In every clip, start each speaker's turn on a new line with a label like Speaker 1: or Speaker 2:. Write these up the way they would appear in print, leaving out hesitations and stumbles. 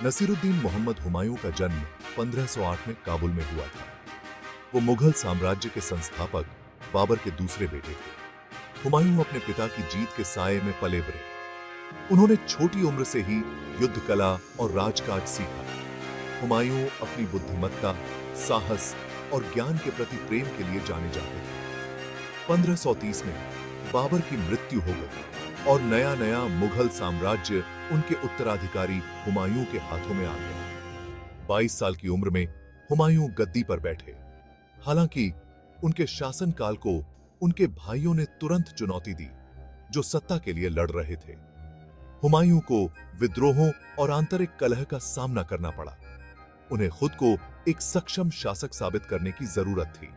Speaker 1: नसीरुद्दीन मोहम्मद हुमायूं का जन्म 1508 में काबुल में हुआ था। वो मुगल साम्राज्य के संस्थापक बाबर के दूसरे बेटे थे। हुमायूं अपने पिता की जीत के साये में पले बढ़े। उन्होंने छोटी उम्र से ही युद्ध कला और राजकाज सीखा। हुमायूं अपनी बुद्धिमत्ता, साहस और ज्ञान के प्रति प्रेम के लिए जाने जाते थे। 1530 में बाबर की मृत्यु हो गई और नया नया मुगल साम्राज्य उनके उत्तराधिकारी हुमायूं के हाथों में आ गया। 22 साल की उम्र में हुमायूं गद्दी पर बैठे। हालांकि उनके शासनकाल को उनके भाइयों ने तुरंत चुनौती दी, जो सत्ता के लिए लड़ रहे थे। हुमायूं को विद्रोहों और आंतरिक कलह का सामना करना पड़ा। उन्हें खुद को एक सक्षम शासक साबित करने की जरूरत थी।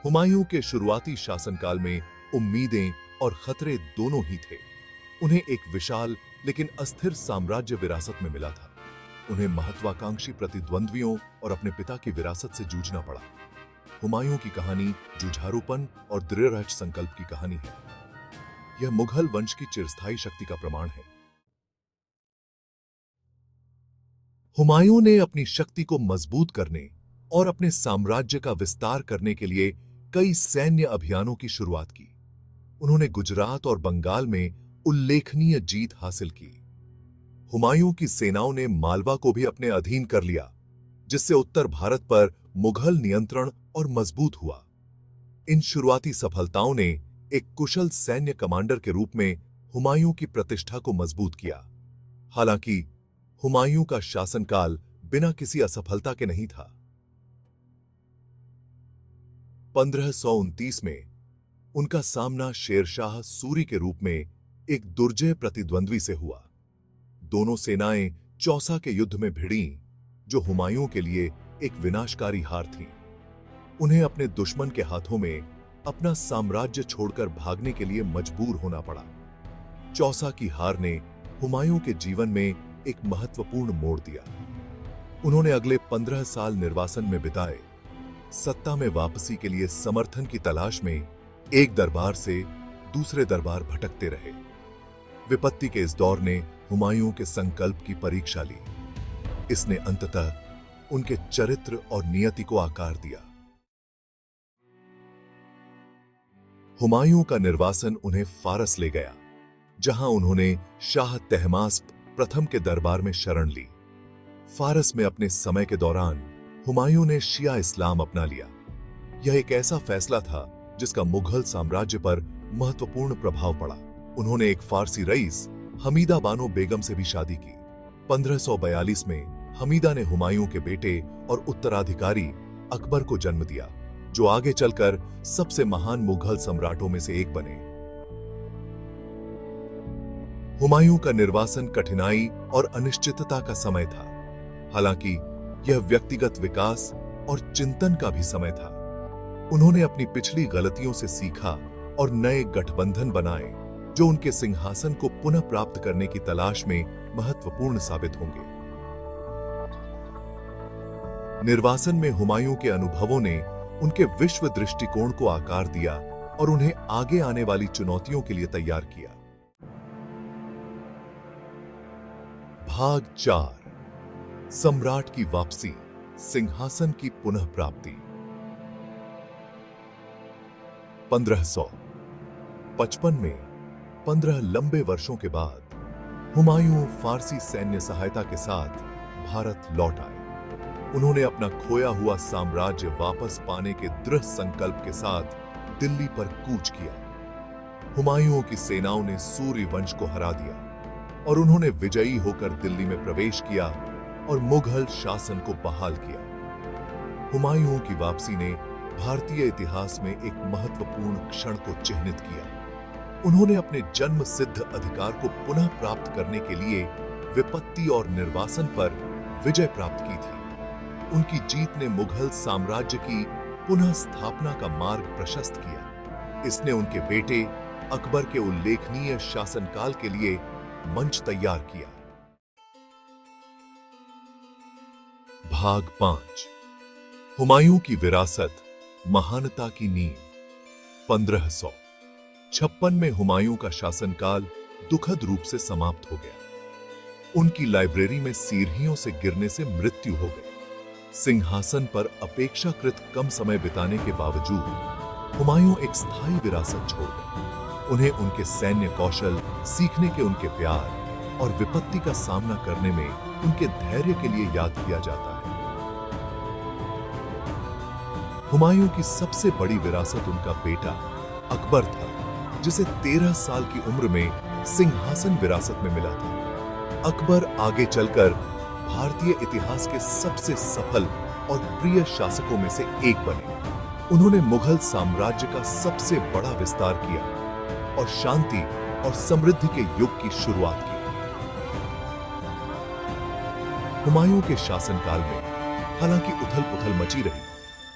Speaker 1: हुमायूं के शुरुआती शासनकाल में उम्मीदें और खतरे दोनों ही थे। उन्हें एक विशाल लेकिन अस्थिर साम्राज्य विरासत में मिला था। उन्हें महत्वाकांक्षी प्रतिद्वंद्वियों और अपने पिता की विरासत से जूझना पड़ा। हुमायूं की कहानी जुझारूपन और दृढ़ संकल्प की कहानी है। यह मुगल वंश की चिरस्थायी शक्ति का प्रमाण है। हुमायूं ने अपनी शक्ति को मजबूत करने और अपने साम्राज्य का विस्तार करने के लिए कई सैन्य अभियानों की शुरुआत की। उन्होंने गुजरात और बंगाल में उल्लेखनीय जीत हासिल की। हुमायूं की सेनाओं ने मालवा को भी अपने अधीन कर लिया, जिससे उत्तर भारत पर मुगल नियंत्रण और मजबूत हुआ। इन शुरुआती सफलताओं ने एक कुशल सैन्य कमांडर के रूप में हुमायूं की प्रतिष्ठा को मजबूत किया। हालांकि हुमायूं का शासनकाल बिना किसी असफलता के नहीं था। 1529 में उनका सामना शेरशाह सूरी के रूप में एक दुर्जय प्रतिद्वंद्वी से हुआ। दोनों सेनाएं चौसा के युद्ध में भिड़ीं, जो हुमायूं के लिए एक विनाशकारी हार थी। उन्हें अपने दुश्मन के हाथों में अपना साम्राज्य छोड़कर भागने के लिए मजबूर होना पड़ा। चौसा की हार ने हुमायूं के जीवन में एक महत्वपूर्ण मोड़ दिया। उन्होंने अगले 15 साल निर्वासन में बिताए, सत्ता में वापसी के लिए समर्थन की तलाश में एक दरबार से दूसरे दरबार भटकते रहे। विपत्ति के इस दौर ने हुमायूं के संकल्प की परीक्षा ली। इसने अंततः उनके चरित्र और नियति को आकार दिया। हुमायूं का निर्वासन उन्हें फारस ले गया, जहां उन्होंने शाह तहमास्प प्रथम के दरबार में शरण ली। फारस में अपने समय के दौरान हुमायूं ने शिया इस्लाम अपना लिया। यह एक ऐसा फैसला था जिसका मुगल साम्राज्य पर महत्वपूर्ण प्रभाव पड़ा। उन्होंने एक फारसी रईस हमीदा बानो बेगम से भी शादी की। 1542 में हमीदा ने हुमायूं के बेटे और उत्तराधिकारी अकबर को जन्म दिया, जो आगे चलकर सबसे महान मुगल सम्राटों में से एक बने। हुमायूं का निर्वासन कठिनाई और अनिश्चितता का समय था। हालांकि यह व्यक्तिगत विकास और चिंतन का भी समय था। उन्होंने अपनी पिछली गलतियों से सीखा और नए गठबंधन बनाए, जो उनके सिंहासन को पुनः प्राप्त करने की तलाश में महत्वपूर्ण साबित होंगे। निर्वासन में हुमायूं के अनुभवों ने उनके विश्व दृष्टिकोण को आकार दिया और उन्हें आगे आने वाली चुनौतियों के लिए तैयार किया। भाग 4, सम्राट की वापसी, सिंहासन की पुनः प्राप्ति। 1555 में 15 लंबे वर्षों के बाद हुमायूं फारसी सैन्य सहायता के साथ भारत लौट आए। उन्होंने अपना खोया हुआ साम्राज्य वापस पाने के दृढ़ संकल्प के साथ दिल्ली पर कूच किया। हुमायूं की सेनाओं ने सूर्य वंश को हरा दिया और उन्होंने विजयी होकर दिल्ली में प्रवेश किया और मुगल शासन को बहाल किया। हुमायूं की वापसी ने भारतीय इतिहास में एक महत्वपूर्ण क्षण को चिह्नित किया। उन्होंने अपने जन्म सिद्ध अधिकार को पुनः प्राप्त करने के लिए विपत्ति और निर्वासन पर विजय प्राप्त की थी। उनकी जीत ने मुगल साम्राज्य की पुनः स्थापना का मार्ग प्रशस्त किया। इसने उनके बेटे अकबर के उल्लेखनीय शासनकाल के लिए मंच तैयार किया। भाग 5, हुमायूं की विरासत, महानता की नींव। 1556 में हुमायूं का शासनकाल दुखद रूप से समाप्त हो गया। उनकी लाइब्रेरी में सीढ़ियों से गिरने से मृत्यु हो गई। सिंहासन पर अपेक्षाकृत कम समय बिताने के बावजूद हुमायूं एक स्थायी विरासत छोड़ गए। उन्हें उनके सैन्य कौशल, सीखने के उनके प्यार और विपत्ति का सामना करने में उनके धैर्य के लिए याद किया जाता है। हुमायूं की सबसे बड़ी विरासत उनका बेटा अकबर था, जिसे 13 साल की उम्र में सिंहासन विरासत में मिला था। अकबर आगे चलकर भारतीय इतिहास के सबसे सफल और प्रिय शासकों में से एक बने। उन्होंने मुगल साम्राज्य का सबसे बड़ा विस्तार किया और शांति और समृद्धि के युग की शुरुआत की। हुमायूं के शासनकाल में हालांकि उथल-पुथल मची रही,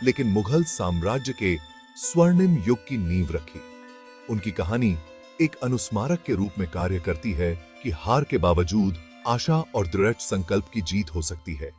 Speaker 1: लेकिन मुगल साम्राज्य के स्वर्णिम युग की नींव रखी। उनकी कहानी एक अनुस्मारक के रूप में कार्य करती है कि हार के बावजूद आशा और दृढ़ संकल्प की जीत हो सकती है।